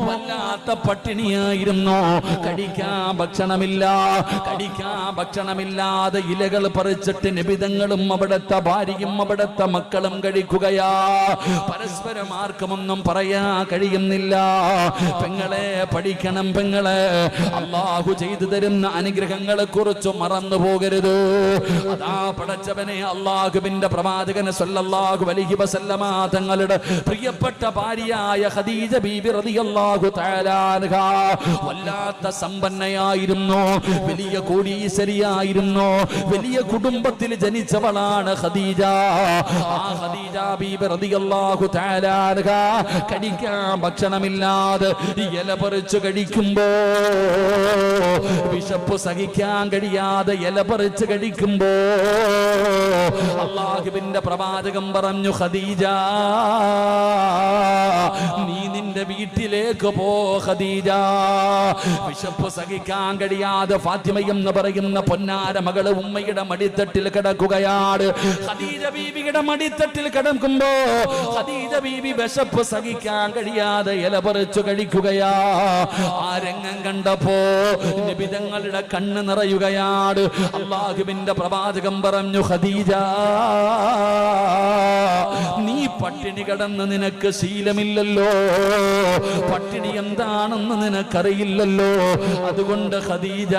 വല്ലാത്ത പട്ടിണിയായിരുന്നു. കഴിക്കാൻ ഭക്ഷണമില്ലാതെ ഇലകൾ പറിച്ചിട്ട് നബിതങ്ങളും അവിടുത്തെ ഭാര്യയും അവിടുത്തെ മക്കളും കഴിക്കുകയാ. പരസ്പരം ആർക്കുമൊന്നും പറയാ കഴിയുന്നില്ല. പെങ്ങളെ പഠിക്കണം, പെങ്ങളെ അല്ലാഹു ചെയ്തു തരുന്ന അനുഗ്രഹങ്ങളെ കുറിച്ച് മറന്നു പോകരുത്. അതാ പടച്ചവനെ, അല്ലാഹുവിന്റെ പ്രവാചകൻ സല്ലല്ലാഹു അലൈഹി വസല്ലമ തങ്ങളുടെ പ്രിയപ്പെട്ട ഭാര്യയായ ഖദീജ ബീബി റളിയല്ലാഹു തആല അൻഹാ വല്ലാത്ത സമ്പന്നയായിരുന്നു, വലിയ കോടീശ്വരിയായിരുന്നു, വലിയ കുടുംബത്തിൽ ജനിച്ചവളാണ് ഖദീജ. ആ ഖദീജ ബീബി റളിയല്ലാഹു തആല അൻഹാ കഴിക്കാൻ ഭക്ഷണമില്ലാതെ ഇല പറിച്ചു കഴിക്കുമ്പോ, വിശപ്പ് സഹിക്കാൻ കഴിയാതെ ഇല പറിച്ചു കഴിക്കുമ്പോ അല്ലാഹുവിന്റെ പ്രവാചകൻ പറഞ്ഞു, ഖദീജ നീ നിന്റെ വീട്ടിലേക്ക് പോ ഖദീജ. വിശപ്പ് സഹിക്കാൻ കഴിയാതെ ഫാത്തിമ എന്ന് പറയുന്ന പൊന്നാര മകള് ഉമ്മയുടെ മടിത്തട്ടിൽ കിടക്കുകയാണ്. ഖദീജ ബീവിയുടെ മടിത്തട്ടിൽ കിടക്കുമ്പോ ഖദീജ ബീവി വിശപ്പ് സഹിക്കാൻ കഴിയാതെ ഇല പറിച്ചു കഴിക്കുകയാ. ആ രംഗം കണ്ടപ്പോ നബിതങ്ങളുടെ കണ്ണ് നിറയുകയാണ്. അല്ലാഹുവിന്റെ പ്രവാചകൻ പറഞ്ഞു, ഖദീജ നീ പട്ടിണി കിടന്ന് നിനക്ക് ശീലമില്ലല്ലോ, പട്ടിണി എന്താണെന്ന് നിനക്കറിയില്ലല്ലോ. അതുകൊണ്ട് ഖദീജ